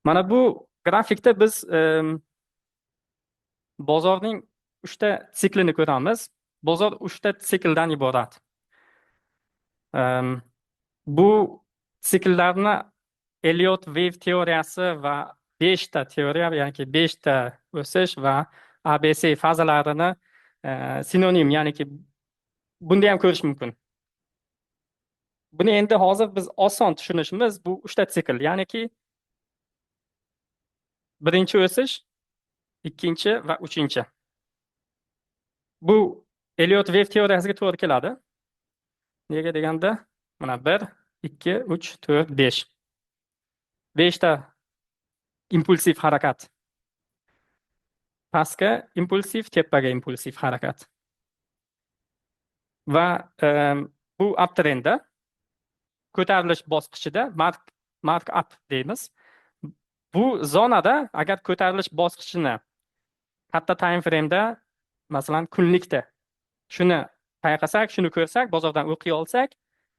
Mana bu grafikda biz bozorning 3ta siklini ko'ramiz. Bozor 3ta sikldan iborat. Em, Bu sikllarni Elliott Wave teoriyasi va 5ta teoriya, ya'ni 5ta o'sish va ABC fazalarini sinonim, ya'ni bunda ham ko'rish mumkin. Buni endi hozir biz oson tushunishimiz bu 3ta sikl, ya'ni birinchi o'sish, ikkinchi va uchinchi. Bu Elliott Wave teoriyasiga to'g'ri keladi. Nega deganda, mana 1, 2, 3, 4, 5. 5ta impulsiv harakat. Pastga impulsiv, tepaga impulsiv harakat. Va bu uptrendda ko'tarilish bosqichida mark up deymiz. Bu zonada agar ko'tarilish bosqichini katta time frame'da, masalan kunlikda shuni payqasak, shuni ko'rsak, bozordan o'qiy olsak,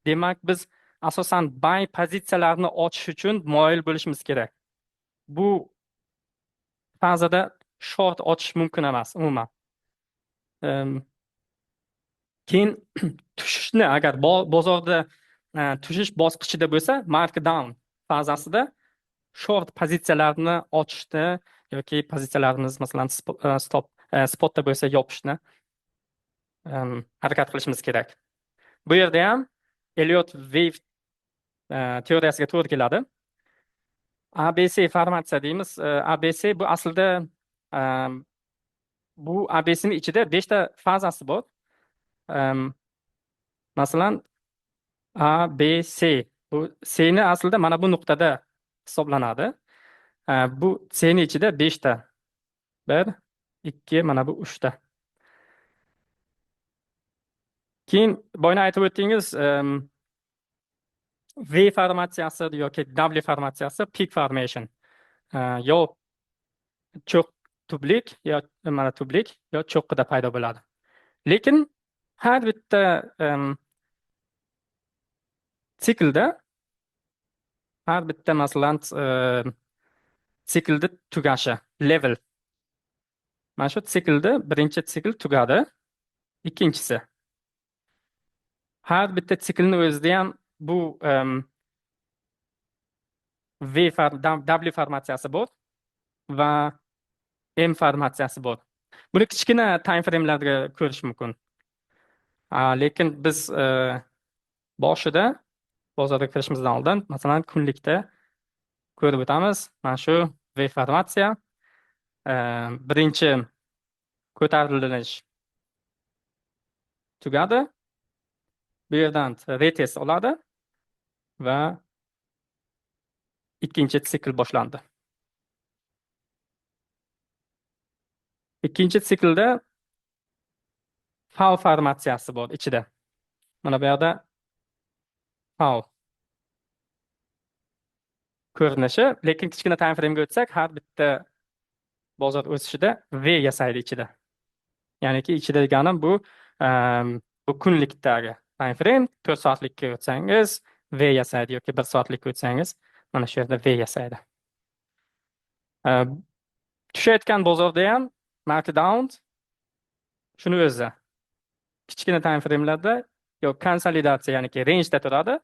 demak biz asosan buy pozitsiyalarini ochish uchun moyil bo'lishimiz kerak. Bu fazada short ochish mumkin emas umuman. Keyin tushishni agar bozorda tushish bosqichida bo'lsa, markdown fazasida short pozitsiyalarni ochishni yoki pozitsiyalarimiz masalan spotda bo'lsa yopishni harakat qilishimiz kerak. Bu yerda ham Elliott Wave teoriyasiga to'g'ri keladi. ABC formatsiya deymiz. ABC bu aslida bu ABC'ning ichida 5ta fazasi bor. Masalan ABC, bu C'ni aslida mana bu nuqtada hisoblanadi. Bu C'ning ichida 5ta. 1, 2, mana bu 3ta. Keyin boyagi aytib o'tdingiz, V formatsiyasi yoki W formatsiyasi peak formation. Yo cho'q tublik, yo mana tublik, yo cho'qqida paydo bo'ladi. Lekin har bitta siklda, har bitta masalan siklda tugashi level. Mana shu siklda birinchi sikl tugadi, ikkinchisi. Har bitta siklni o'zida ham bu W formatsiyasi bor va M formatsiyasi bor. Buni kichkina time frame'larda ko'rish mumkin. Lekin biz boshida bozorga kirishimizdan oldin, masalan kunlikda ko'rib o'tamiz. Mana shu V formatsiya birinchi ko'tarilish tugadi. Bu yerdan retest oladi va ikkinchi sikl boshlandi. Ikkinchi siklda FAL formatsiyasi bor ichida. Mana bu yerda FAL ko'rinishi, lekin kichkina time frame'ga o'tsak, har bitta bozor o'sishida V yasaydi ichida. Ya'niki ichida deganim bu kunlikdagi time frame, 4 soatlikka o'tsangiz V yasaydi yoki 1 soatlikka o'tsangiz mana shu yerda V yasaydi. Tushayotgan bozorda ham markdown shuni o'zi. Kichkina time frame'larda yo konsolidatsiya, ya'ni range'da turadi,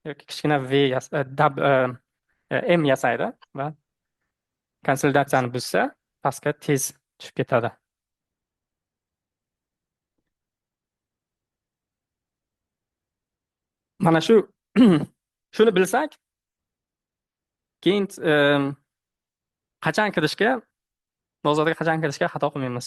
yoki kichkina M yasaydi va konsolidatsiyani buzsa, pastga tez tushib ketadi. Mana shu shuni bilsak, keyin bozorga qachon kirishga xato qilmaymiz.